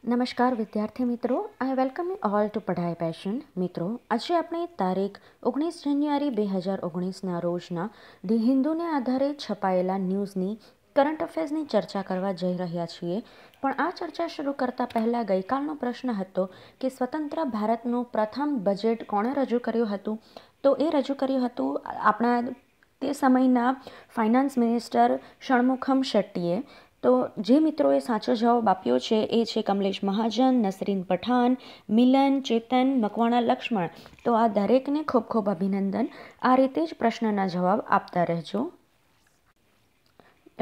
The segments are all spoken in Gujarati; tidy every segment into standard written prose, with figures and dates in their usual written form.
નમસ્કાર વિદ્યાર્થી મિત્રો, I welcome you all to Padhai passion. મિત્રો, આજે આપણે તારીખ 19 જાન્યુઆરી 2019ના રોજના ધી હિન્દુને આધારે છપાયેલા ન્યૂઝની કરંટ અફેર્સની ચર્ચા કરવા જઈ રહ્યા છીએ. પણ આ ચર્ચા શરૂ કરતાં પહેલાં ગઈકાલનો પ્રશ્ન હતો કે સ્વતંત્ર ભારતનું પ્રથમ બજેટ કોણે રજૂ કર્યું હતું? તો એ રજૂ કર્યું હતું આપણા તે સમયના ફાઇનાન્સ મિનિસ્ટર ષણમુખમ શેટ્ટીએ. તો જે મિત્રોએ સાચો જવાબ આપ્યો છે એ છે કમલેશ મહાજન, નસરીન પઠાણ, મિલન, ચેતન, મકવાણા લક્ષ્મણ. તો આ દરેકને ખૂબ ખૂબ અભિનંદન. આ રીતે જ પ્રશ્નના જવાબ આપતા રહેજો.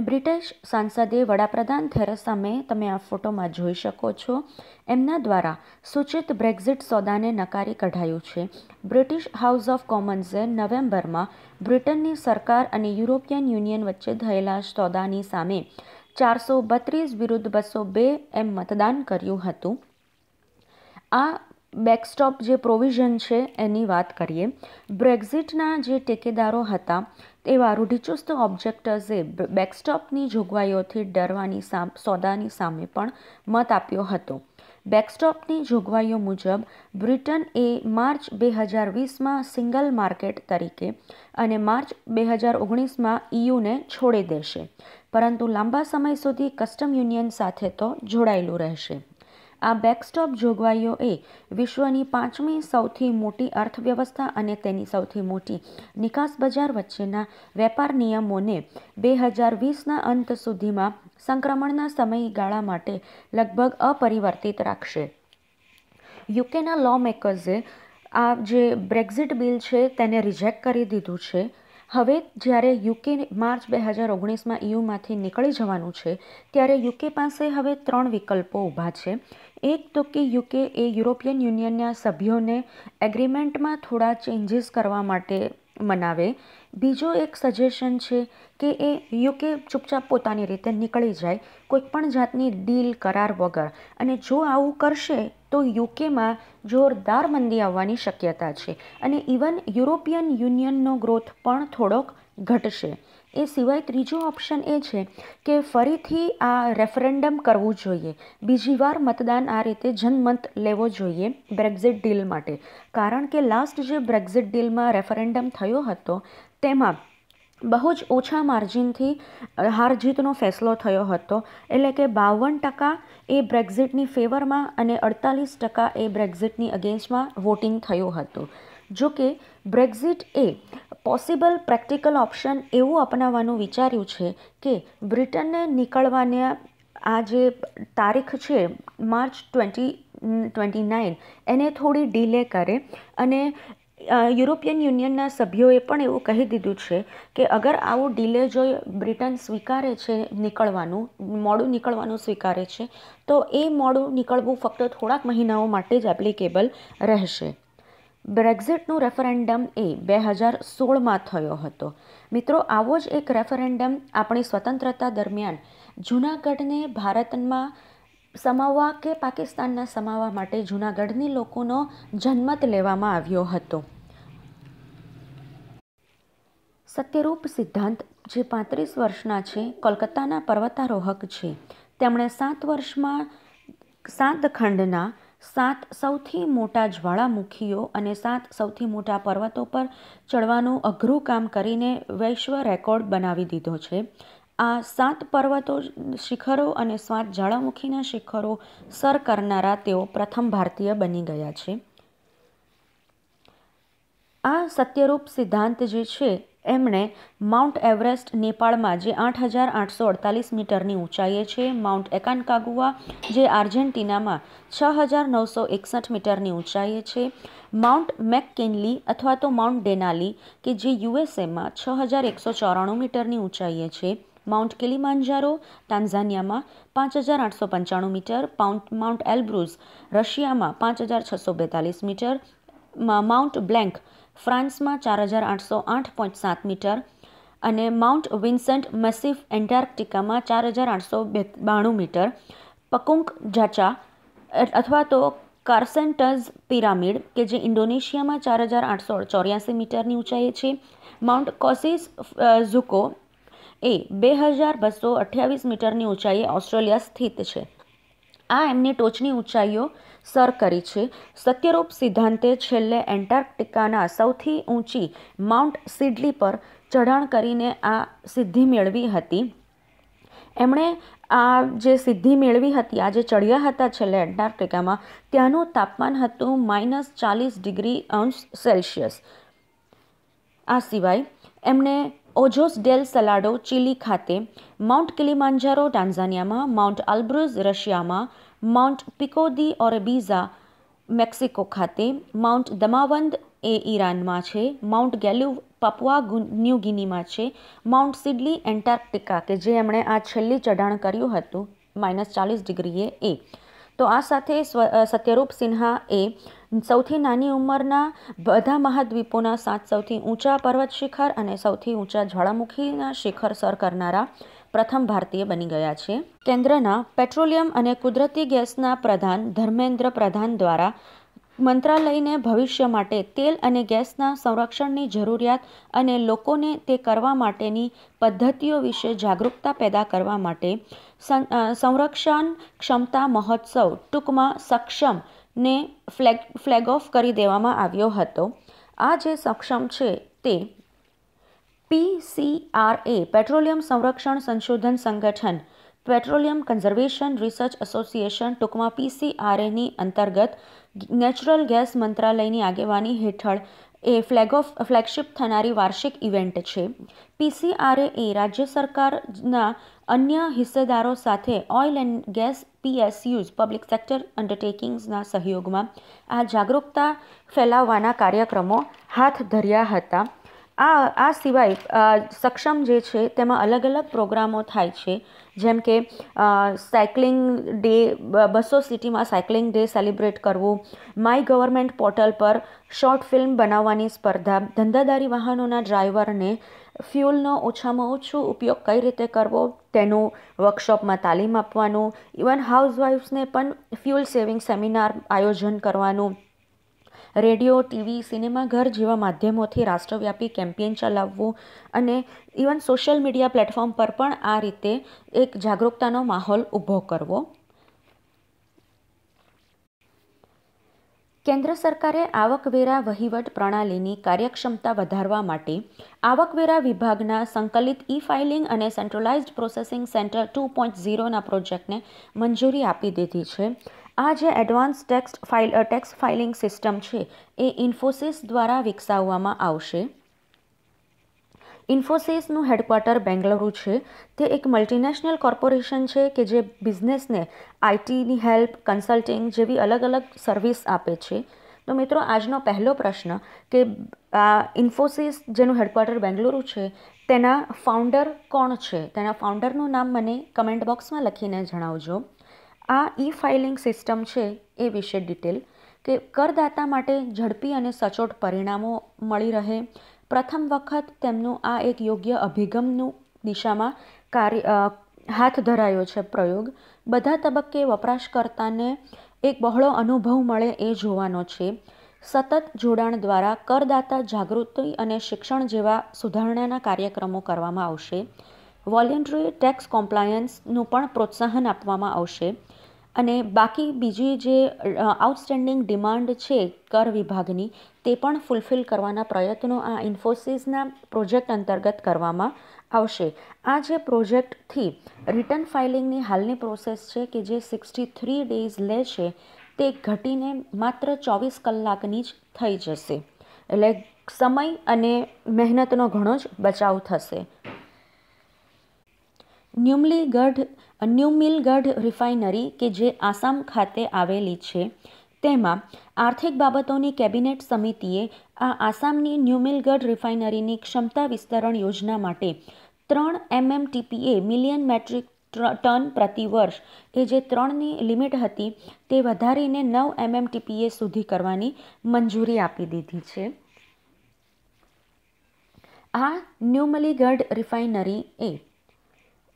બ્રિટિશ સાંસદે વડાપ્રધાન થેરેસા મે, તમે આ ફોટોમાં જોઈ શકો છો, એમના દ્વારા સૂચિત બ્રેક્ઝિટ સોદાને નકારી કઢાયું છે. બ્રિટિશ હાઉસ ઓફ કોમન્સે નવેમ્બરમાં બ્રિટનની સરકાર અને યુરોપિયન યુનિયન વચ્ચે થયેલા સોદાની સામે 432 વિરુદ્ધ 202 એમ મતદાન કર્યું હતું. આ બેકસ્ટોપ જે પ્રોવિઝન છે એની વાત કરીએ. બ્રેક્ઝિટના જે ટેકેદારો હતા એવા રૂઢિચુસ્ત ઓબ્જેક્ટર્સે બેકસ્ટોપની જોગવાઈઓથી ડરવાની સોદાની સામે પણ મત આપ્યો હતો. બેકસ્ટોપની જોગવાઈઓ મુજબ બ્રિટન એ માર્ચ 2020માં સિંગલ માર્કેટ તરીકે અને માર્ચ 2019માં EUને છોડી દેશે, પરંતુ લાંબા સમય સુધી કસ્ટમ યુનિયન સાથે તો જોડાયેલું રહેશે. આ બેકસ્ટોપ જોગવાઈઓ એ વિશ્વની 5મી સૌથી મોટી અર્થવ્યવસ્થા અને તેની સૌથી મોટી નિકાસ બજાર વચ્ચેના વેપાર નિયમોને 2020ના અંત સુધીમાં સંક્રમણના સમયગાળા માટે લગભગ અપરિવર્તિત રાખશે. યુકેના લો મેકર્સે આ જે બ્રેક્ઝિટ બિલ છે તેને રિજેક્ટ કરી દીધું છે. હવે જ્યારે યુકે માર્ચ 2019માં EUમાંથી નીકળી જવાનું છે ત્યારે યુકે પાસે હવે 3 વિકલ્પો ઊભા છે. એક તો કે યુકે એ યુરોપિયન યુનિયનના સભ્યોને એગ્રીમેન્ટમાં થોડા ચેન્જીસ કરવા માટે મનાવે. બીજો એક સજેશન છે કે એ યુકે ચૂપચાપ પોતાની રીતે નીકળી જાય, કોઈપણ જાતની ડીલ કરાર વગર. અને જો આવું કરશે તો યુકેમાં જોરદાર મંદી આવવાની શક્યતા છે અને ઇવન યુરોપિયન યુનિયનનો ગ્રોથ પણ થોડોક ઘટશે. એ સિવાય ત્રીજો ઓપ્શન એ છે કે ફરીથી આ રેફરન્ડમ કરવું જોઈએ, બીજી વાર મતદાન આ રીતે જનમત લેવો જોઈએ બ્રેક્ઝિટ ડીલ માટે. કારણ કે લાસ્ટ જે બ્રેક્ઝિટ ડીલમાં રેફરન્ડમ થયો હતો તેમાં બહુ જ ઓછા માર્જિનથી હાર જીતનો ફેસલો થયો હતો. એટલે કે 52% એ બ્રેક્ઝિટની ફેવરમાં અને 48% એ બ્રેક્ઝિટની અગેન્સ્ટમાં વોટિંગ થયું હતું. જો કે બ્રેક્ઝિટ એ પોસિબલ પ્રેક્ટિકલ ઓપ્શન એવું અપનાવવાનું વિચાર્યું છે કે બ્રિટનને નીકળવાના આ જે તારીખ છે માર્ચ 2029 એને થોડી ડીલે કરે. અને યુરોપિયન યુનિયનના સભ્યોએ પણ એવું કહી દીધું છે કે અગર આવું ડીલે જો બ્રિટન સ્વીકારે છે નીકળવાનું, મોડું નીકળવાનું સ્વીકારે છે તો એ મોડું નીકળવું ફક્ત થોડાક મહિનાઓ માટે જ એપ્લિકેબલ રહેશે. બ્રેક્ઝિટનું રેફરન્ડમ એ 2016માં થયો હતો. મિત્રો, આવો જ એક રેફરન્ડમ આપણી સ્વતંત્રતા દરમિયાન જૂનાગઢને ભારતમાં સમાવવા કે પાકિસ્તાનના સમાવવા માટે જૂનાગઢની લોકોનો જનમત લેવામાં આવ્યો હતો. સત્યરૂપ સિદ્ધાંત જે 35 વર્ષના છે, કોલકાતાના પર્વતારોહક છે. તેમણે 7 વર્ષમાં 7 ખંડના 7 સૌથી મોટા જ્વાળામુખીઓ અને 7 સૌથી મોટા પર્વતો પર ચડવાનું અઘરું કામ કરીને વિશ્વ રેકોર્ડ બનાવી દીધો છે. આ 7 પર્વતો શિખરો અને 7 જ્વાળામુખીના શિખરો સર કરનારા તેઓ પ્રથમ ભારતીય બની ગયા છે. આ સત્યરૂપ સિદ્ધાંત જે છે એમણે માઉન્ટ એવરેસ્ટ નેપાળમાં જે 8,848 મીટરની ઊંચાઈએ છે, માઉન્ટ એકાન્કાગુઆ જે આર્જેન્ટિનામાં 6,961 મીટરની ઊંચાઈએ છે, માઉન્ટ મેકકિનલી અથવા તો માઉન્ટ ડેનાલી કે જે યુએસએમાં 6,194 મીટરની ઊંચાઈએ છે, માઉન્ટ કિલીમાંજારો તાન્ઝાનિયામાં 5,895 મીટર, માઉન્ટ એલ્બ્રુઝ રશિયામાં 5,642 મીટર, માઉન્ટ બ્લેન્ક ફ્રાન્સમાં 4,808.7 મીટર અને માઉન્ટ વિન્સેન્ટ મેસિફ એન્ટાર્કટિકામાં 4,892 મીટર, પકુંક જાચા અથવા તો કાર્સેન્ટઝ પિરામિડ કે જે ઇન્ડોનેશિયામાં 4,884 મીટરની ઊંચાઈએ છે, માઉન્ટ કોસિસ ઝુકો એ 2,228 મીટરની ઊંચાઈએ ઓસ્ટ્રેલિયા સ્થિત છે. આ એમની ટોચની ઊંચાઈઓ સર કરી છે. સત્યરૂપ સિદ્ધાંતે છેલ્લે એન્ટાર્કટિકાના સૌથી ઊંચી માઉન્ટ સિડલી પર ચઢાણ કરીને આ સિદ્ધિ મેળવી હતી. એમણે આ જે સિદ્ધિ મેળવી હતી, આ જે ચડ્યા હતા છેલ્લે એન્ટાર્કટિકામાં, ત્યાંનું તાપમાન હતું -40°C. આ સિવાય એમણે ઓજોસ ડેલ સલાડો ચીલી ખાતે, માઉન્ટ કિલિમાંજારો ટાન્ઝાનિયામાં, માઉન્ટ અલ્બ્રુઝ રશિયામાં, માઉન્ટ પિકો દી ઓરેબીઝા મેક્સિકો ખાતે, માઉન્ટ દમાવંદ એ ઈરાનમાં છે, માઉન્ટ ગેલ્યુવ પાપુઆ ન્યૂ ગિનીમાં છે, માઉન્ટ સિડલી એન્ટાર્કટિકા કે જે એમણે આ છેલ્લી ચઢાણ કર્યું હતું -40°એ. તો આ સાથે સત્યરૂપ સિન્હા એ સૌથી નાની ઉંમરના બધા મહાદ્વીપોના 7 સૌથી ઊંચા પર્વત શિખર અને સૌથી ઊંચા જ્વાળામુખીના શિખર સર કરનારા પ્રથમ ભારતીય બની ગયા છે. કેન્દ્રના પેટ્રોલિયમ અને કુદરતી ગેસના પ્રધાન ધર્મેન્દ્ર પ્રધાન દ્વારા મંત્રાલયને ભવિષ્ય માટે તેલ અને ગેસના સંરક્ષણની જરૂરિયાત અને લોકોને તે કરવા માટેની પદ્ધતિઓ વિશે જાગૃતતા પેદા કરવા માટે સંરક્ષણ ક્ષમતા મહોત્સવ, ટૂંકમાં સક્ષમ ને ફ્લેગ ઓફ કરી દેવામાં આવ્યો હતો. આ જે સક્ષમ છે તે PCRA પેટ્રોલિયમ સંરક્ષણ સંશોધન સંગઠન, પેટ્રોલિયમ કન્ઝર્વેશન રિસર્ચ એસોસિએશન ટૂંકમાં PCRAની અંતર્ગત નેચરલ ગેસ મંત્રાલયની આગેવાની હેઠળ એ ફ્લેગશિપ થનારી વાર્ષિક ઇવેન્ટ છે. PCRA રાજ્ય સરકારના અન્ય હિસ્સેદારો સાથે oil and gas PSUs public sector અન્ડરટેકિંગ્સના સહયોગમાં આ જાગૃતતા ફેલાવવાના કાર્યક્રમો હાથ ધર્યા હતા. આ સિવાય સક્ષમ જે છે તેમાં અલગ અલગ પ્રોગ્રામો થાય છે, જેમ કે સાયકલિંગ ડે, 200 સિટીમાં સાયકલિંગ ડે સેલિબ્રેટ કરવું, માય ગવર્મેન્ટ પોર્ટલ પર શોર્ટ ફિલ્મ બનાવવાની સ્પર્ધા, ધંધાદારી વાહનોના ડ્રાઈવરને ફ્યુલનો ઓછામાં ઓછો ઉપયોગ કઈ રીતે કરવો તેનું વર્કશોપમાં તાલીમ આપવાનું, ઇવન હાઉસવાઇફ્સને પણ ફ્યુલ સેવિંગ સેમિનાર આયોજન કરવાનું, રેડિયો, ટીવી, સિનેમાઘર જેવા માધ્યમોથી રાષ્ટ્રવ્યાપી કેમ્પેઇન ચલાવવું અને ઇવન સોશિયલ મીડિયા પ્લેટફોર્મ પર પણ આ રીતે એક જાગૃતતાનો માહોલ ઊભો કરવો. કેન્દ્ર સરકારે આવકવેરા વહીવટ પ્રણાલીની કાર્યક્ષમતા વધારવા માટે આવકવેરા વિભાગના સંકલિત ઈ-ફાઇલિંગ અને સેન્ટ્રલાઇઝ્ડ પ્રોસેસિંગ સેન્ટર 2.0ના પ્રોજેક્ટને મંજૂરી આપી દીધી છે. આ જે એડવાન્સ ટેક્સ ફાઇલિંગ સિસ્ટમ છે એ ઇન્ફોસિસ દ્વારા વિકસાવવામાં આવશે. ઇન્ફોસિસનું હેડક્વાર્ટર બેંગલુરુ છે. તે એક મલ્ટીનેશનલ કોર્પોરેશન છે કે જે બિઝનેસને આઈટીની હેલ્પ, કન્સલ્ટિંગ જેવી અલગ અલગ સર્વિસ આપે છે. તો મિત્રો, આજનો પહેલો પ્રશ્ન કે ઇન્ફોસિસ જેનું હેડક્વાર્ટર બેંગલુરુ છે તેના ફાઉન્ડર કોણ છે, તેના ફાઉન્ડરનું નામ મને કમેન્ટ બોક્સમાં લખીને જણાવજો. આ ઈ-ફાઇલિંગ સિસ્ટમ છે એ વિશે ડિટેલ કે કરદાતા માટે ઝડપી અને સચોટ પરિણામો મળી રહે. પ્રથમ વખત તેમનું આ એક યોગ્ય અભિગમનું દિશામાં હાથ ધરાયો છે પ્રયોગ. બધા તબક્કે વપરાશકર્તાને એક બહોળો અનુભવ મળે એ જોવાનો છે. સતત જોડાણ દ્વારા કરદાતા જાગૃતિ અને શિક્ષણ જેવા સુધારણાના કાર્યક્રમો કરવામાં આવશે. વોલેન્ટરી ટેક્સ કોમ્પ્લાયન્સનું પણ પ્રોત્સાહન આપવામાં આવશે અને બાકી બીજી જે આઉટસ્ટેન્ડિંગ ડિમાન્ડ છે કર વિભાગની તે પણ ફૂલફિલ કરવાના પ્રયત્નો આ ઇન્ફોસિસના પ્રોજેક્ટ અંતર્ગત કરવામાં આવશે. આ જે પ્રોજેક્ટથી રિટર્ન ફાઇલિંગની હાલની પ્રોસેસ છે કે જે 63 ડેઝ લે છે તે ઘટીને માત્ર 24 કલાકની જ થઈ જશે. એટલે સમય અને મહેનતનો ઘણો જ બચાવ થશે. ન્યુમિલગઢ રિફાઇનરી કે જે આસામ ખાતે આવેલી છે તેમાં આર્થિક બાબતોની કેબિનેટ સમિતિએ આ આસામની ન્યુમિલગઢ રિફાઇનરીની ક્ષમતા વિસ્તરણ યોજના માટે 3 MMTPA મિલિયન મેટ્રિક ટન પ્રતિ વર્ષ એ જે 3ની લિમિટ હતી તે વધારીને 9 MMTPA સુધી કરવાની મંજૂરી આપી દીધી છે. આ ન્યુમિલગઢ રિફાઇનરી એ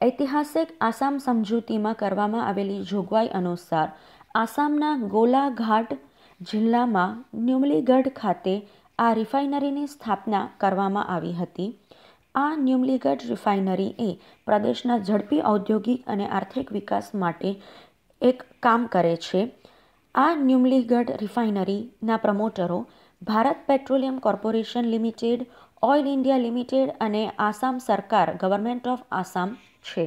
ઐતિહાસિક આસામ સમજૂતીમાં કરવામાં આવેલી જોગવાઈ અનુસાર આસામના ગોલાઘાટ જિલ્લામાં ન્યુમિલગઢ ખાતે આ રિફાઇનરીની સ્થાપના કરવામાં આવી હતી. આ ન્યુમિલગઢ રિફાઇનરી એ પ્રદેશના ઝડપી ઔદ્યોગિક અને આર્થિક વિકાસ માટે એક કામ કરે છે. આ ન્યુમલીગઢ રિફાઇનરીના પ્રમોટરો Bharat petroleum corporation limited, oil India limited અને આસામ સરકાર ગવર્મેન્ટ ઓફ આસામ છે.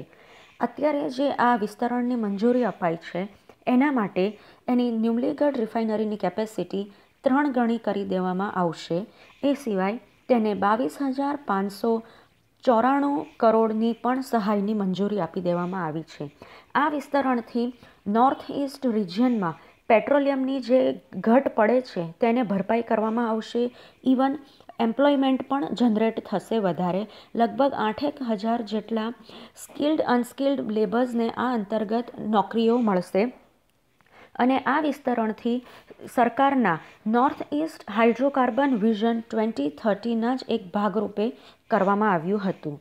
અત્યારે જે આ વિસ્તરણની મંજૂરી અપાઈ છે એના માટે એની ન્યુમલીગઢ રિફાઇનરીની કેપેસિટી 3 ગણી કરી દેવામાં આવશે. એ સિવાય તેને 22,594 કરોડની પણ સહાયની મંજૂરી આપી દેવામાં આવી છે. આ વિસ્તરણથી નોર્થ ઇસ્ટ રિજિયનમાં પેટ્રોલિયમની જે ઘટ પડે છે તેને ભરપાઈ કરવામાં આવશે. ઇવન એમ્પ્લોયમેન્ટ પણ જનરેટ થશે વધારે. લગભગ 8,000 જેટલા સ્કિલ્ડ અનસ્કિલ્ડ લેબર્સને આ અંતર્ગત નોકરીઓ મળશે. અને આ વિસ્તરણથી સરકારના નોર્થ ઇસ્ટ હાઇડ્રોકાર્બન વિઝન 2030ના જ એક ભાગરૂપે કરવામાં આવ્યું હતું.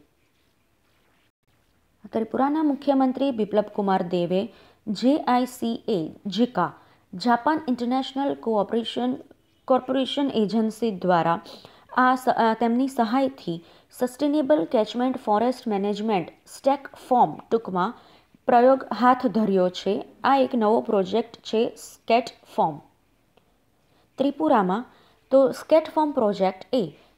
ત્રિપુરાના મુખ્યમંત્રી બિપ્લબ કુમાર દેવે JICA JICA Japan international corporation agency દ્વારા તેમની સહાયથી સસ્ટેનેબલ કેચમેન્ટ ફોરેસ્ટ મેનેજમેન્ટ સ્ટેક-ફોર્મ ટૂંકમાં પ્રયોગ હાથ ધર્યો છે. આ એક નવો પ્રોજેક્ટ છે સ્કેટ-ફોર્મ ત્રિપુરામાં. તો સ્કેટ-ફોર્મ પ્રોજેક્ટ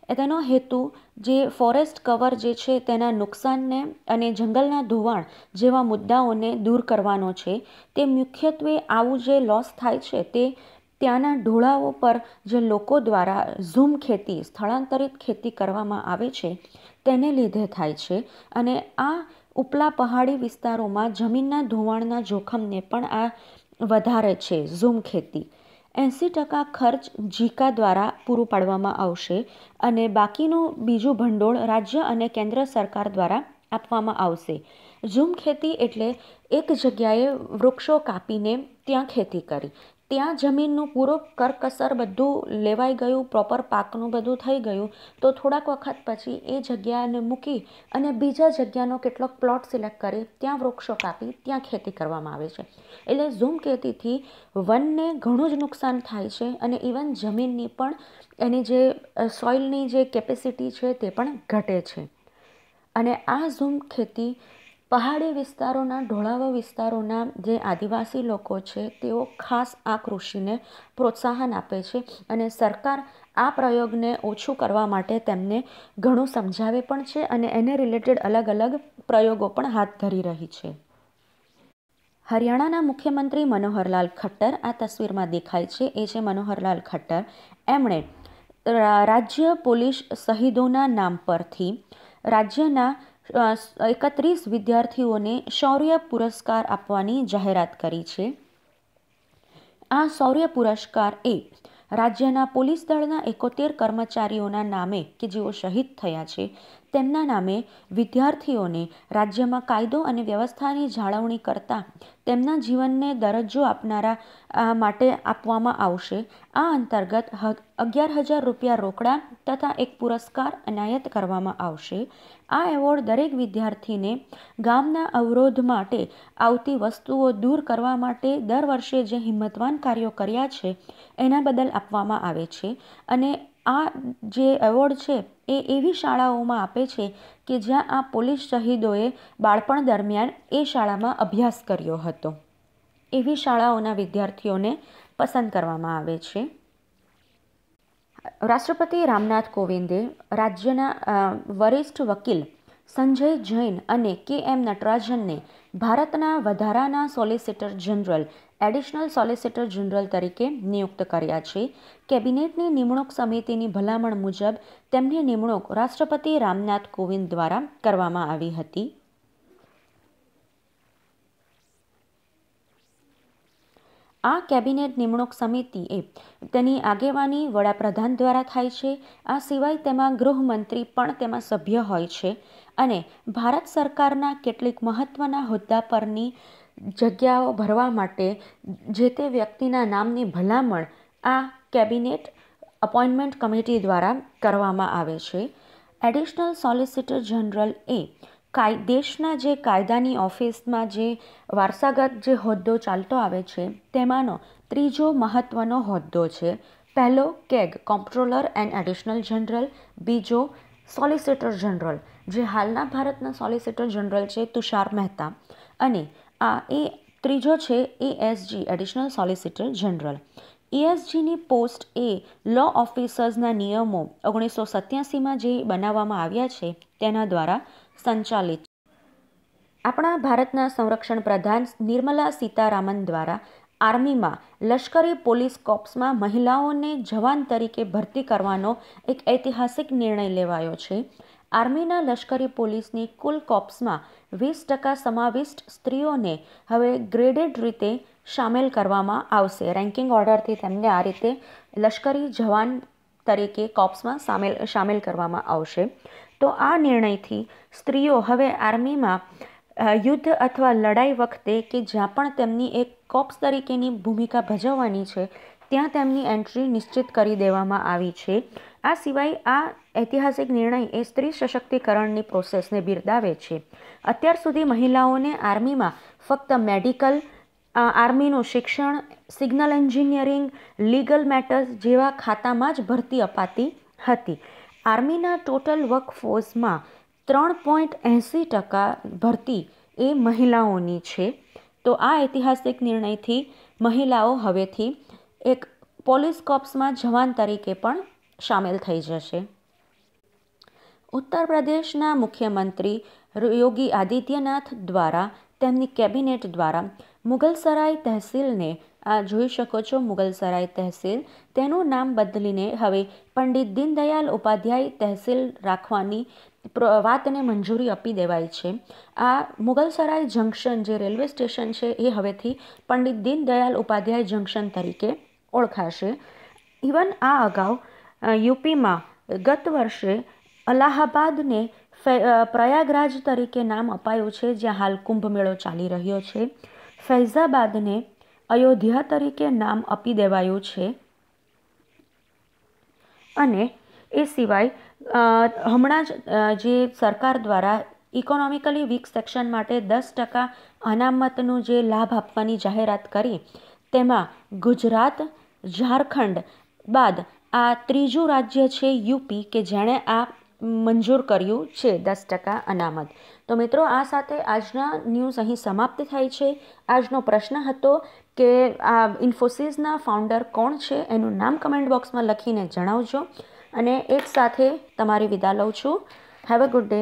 તેનો હેતુ જે ફોરેસ્ટ કવર જે છે તેના નુકસાનને અને જંગલના ધોવાણ જેવા મુદ્દાઓને દૂર કરવાનો છે. તે મુખ્યત્વે આવું જે લોસ થાય છે તે ત્યાંના ઢોળાવો પર જે લોકો દ્વારા ઝૂમ ખેતી, સ્થળાંતરિત ખેતી કરવામાં આવે છે તેને લીધે થાય છે. અને આ ઉપલા પહાડી વિસ્તારોમાં જમીનના ધોવાણના જોખમને પણ આ વધારે છે ઝૂમ ખેતી. 80% ખર્ચ જીકા દ્વારા પૂરું પાડવામાં આવશે અને બાકીનું બીજું ભંડોળ રાજ્ય અને કેન્દ્ર સરકાર દ્વારા આપવામાં આવશે. ઝૂમ ખેતી એટલે એક જગ્યાએ વૃક્ષો કાપીને ત્યાં ખેતી કરી. ત્યાં જમીનનું પૂરું કરકસર બધું લેવાઈ ગયું, પ્રોપર પાકનું બધું થઈ ગયું તો થોડાક વખત પછી એ જગ્યાને મૂકી અને બીજા જગ્યાનો કેટલોક પ્લોટ સિલેક્ટ કરી ત્યાં વૃક્ષો કાપી ત્યાં ખેતી કરવામાં આવે છે. એટલે ઝૂમ ખેતીથી વનને ઘણું જ નુકસાન થાય છે અને ઇવન જમીનની પણ એની જે સોઇલની જે કેપેસિટી છે તે પણ ઘટે છે. અને આ ઝૂમ ખેતી પહાડી વિસ્તારોના, ઢોળાવા વિસ્તારોના જે આદિવાસી લોકો છે તેઓ ખાસ આ કૃષિને પ્રોત્સાહન આપે છે અને સરકાર આ પ્રયોગને ઓછું કરવા માટે તેમને ઘણું સમજાવે પણ છે અને એને રિલેટેડ અલગ અલગ પ્રયોગો પણ હાથ ધરી રહી છે. હરિયાણાના મુખ્યમંત્રી મનોહરલાલ ખટ્ટર આ તસવીરમાં દેખાય છે. એ છે મનોહરલાલ ખટ્ટર. એમણે રાજ્ય પોલીસ શહીદોના નામ પરથી રાજ્યના 31 વિદ્યાર્થીઓને શૌર્ય પુરસ્કાર આપવાની જાહેરાત કરી છે. આ શૌર્ય પુરસ્કાર રાજ્યના પોલીસ દળના 71 કર્મચારીઓના નામે કે જેઓ શહીદ થયા છે તેમના નામે વિદ્યાર્થીઓને રાજ્યમાં કાયદો અને વ્યવસ્થાની જાળવણી કરતા તેમના જીવનને દરજ્જો આપનારા માટે આપવામાં આવશે. આ અંતર્ગત 11,000 રૂપિયા રોકડા તથા એક પુરસ્કાર એનાયત કરવામાં આવશે. આ એવોર્ડ દરેક વિદ્યાર્થીને ગામના અવરોધ માટે આવતી વસ્તુઓ દૂર કરવા માટે દર વર્ષે જે હિંમતવાન કાર્યો કર્યા છે એના બદલ આપવામાં આવે છે. અને આ જે એવોર્ડ છે એ એવી શાળાઓમાં આપે છે કે જ્યાં આ પોલીસ શહીદોએ બાળપણ દરમિયાન એ શાળામાં અભ્યાસ કર્યો હતો. એવી શાળાઓના વિદ્યાર્થીઓને પસંદ કરવામાં આવે છે. રાષ્ટ્રપતિ રામનાથ કોવિંદે રાજ્યના વરિષ્ઠ વકીલ સંજય જૈન અને KM નટરાજનને ભારતના વધારાના solicitor general additional solicitor general તરીકે નિયુક્ત કર્યા છે. કેબિનેટની નિમણૂક સમિતિની ભલામણ મુજબ તેમની નિમણૂક રાષ્ટ્રપતિ રામનાથ કોવિંદ દ્વારા કરવામાં આવી હતી. આ કેબિનેટ નિમણૂક સમિતિ તેની આગેવાની વડાપ્રધાન દ્વારા થાય છે. આ સિવાય તેમાં ગૃહમંત્રી પણ તેમાં સભ્ય હોય છે અને ભારત સરકારના કેટલીક મહત્ત્વના હોદ્દા પરની જગ્યાઓ ભરવા માટે જે તે વ્યક્તિના નામની ભલામણ આ કેબિનેટ અપોઇન્ટમેન્ટ કમિટી દ્વારા કરવામાં આવે છે. એડિશનલ સોલિસિટર જનરલ દેશના જે કાયદાની ઓફિસમાં જે વારસાગત જે હોદ્દો ચાલતો આવે છે તેમાંનો ત્રીજો મહત્ત્વનો હોદ્દો છે. પહેલો કેગ કોમ્પ્ટ્રોલર એન્ડ એડિશનલ જનરલ, બીજો સોલિસિટર જનરલ જે હાલના ભારતના સોલિસિટર જનરલ છે તુષાર મહેતા, અને ત્રીજો છે ESG એડિશનલ સોલિસિટર જનરલ. ESGની પોસ્ટ એ લો ઓફિસર્સના નિયમો 1987માં જે બનાવવામાં આવ્યા છે તેના દ્વારા સંચાલિત. આપણા ભારતના સંરક્ષણ પ્રધાન નિર્મલા સીતારામન દ્વારા આર્મીમાં લશ્કરી પોલીસ કોર્પ્સમાં મહિલાઓને જવાન તરીકે ભરતી કરવાનો એક ઐતિહાસિક નિર્ણય લેવાયો છે. આર્મીના લશ્કરી પોલીસની કુલ કોર્પ્સમાં 20% સમાવિષ્ટ સ્ત્રીઓને હવે ગ્રેડેડ રીતે સામેલ કરવામાં આવશે. રેન્કિંગ ઓર્ડરથી તેમને આ રીતે લશ્કરી જવાન તરીકે કોર્પ્સમાં સામેલ કરવામાં આવશે. તો આ નિર્ણયથી સ્ત્રીઓ હવે આર્મીમાં યુદ્ધ અથવા લડાઈ વખતે કે જ્યાં પણ તેમની એક કોર્પ્સ તરીકેની ભૂમિકા ભજવવાની છે ત્યાં તેમની એન્ટ્રી નિશ્ચિત કરી દેવામાં આવી છે. આ સિવાય આ ઐતિહાસિક નિર્ણય એ સ્ત્રી સશક્તિકરણની પ્રોસેસને બિરદાવે છે. અત્યાર સુધી મહિલાઓને આર્મીમાં ફક્ત મેડિકલ, આર્મીનું શિક્ષણ, સિગ્નલ એન્જિનિયરિંગ, લીગલ મેટર્સ જેવા ખાતામાં જ ભરતી અપાતી હતી. આર્મીના ટોટલ વર્કફોર્સમાં 3.80% ભરતી એ મહિલાઓની છે. તો આ ઐતિહાસિક નિર્ણયથી મહિલાઓ હવેથી એક પોલીસ કોર્પ્સમાં જવાન તરીકે પણ સામેલ થઈ જશે. ઉત્તર પ્રદેશના મુખ્યમંત્રી યોગી આદિત્યનાથ દ્વારા તેમની કેબિનેટ દ્વારા મુગલસરાય તહેસીલને, આ જોઈ શકો છો મુગલસરાય તહેસીલ, તેનું નામ બદલીને હવે પંડિત દીનદયાલ ઉપાધ્યાય તહેસીલ રાખવાની વાતને મંજૂરી આપી દેવાઈ છે. આ મુગલસરાય જંકશન જે રેલવે સ્ટેશન છે એ હવેથી પંડિત દીનદયાલ ઉપાધ્યાય જંકશન તરીકે ઓળખાશે. ઇવન આ અગાઉ યુપીમાં ગત વર્ષે અલ્હાબાદને પ્રયાગરાજ તરીકે નામ અપાયું છે, જ્યાં હાલ કુંભ મેળો ચાલી રહ્યો છે. ફૈઝાબાદને અયોધ્યા તરીકે નામ આપી દેવાયું છે. અને એ સિવાય હમણાં જ જે સરકાર દ્વારા ઇકોનોમિકલી વીક સેક્શન માટે 10% અનામતનું જે લાભ આપવાની જાહેરાત કરી, તેમાં ગુજરાત, ઝારખંડ બાદ આ ત્રીજું રાજ્ય છે યુપી કે જેણે આ મંજૂર કર્યું છે 10% અનામત. તો મિત્રો, આ સાથે આજના ન્યૂઝ અહીં સમાપ્ત થાય છે. આજનો પ્રશ્ન હતો કે આ ઇન્ફોસિસના ફાઉન્ડર કોણ છે, એનું નામ કમેન્ટ બોક્સમાં લખીને જણાવજો. અને એક સાથે તમારી વિદા લઉં છું. Have a good day.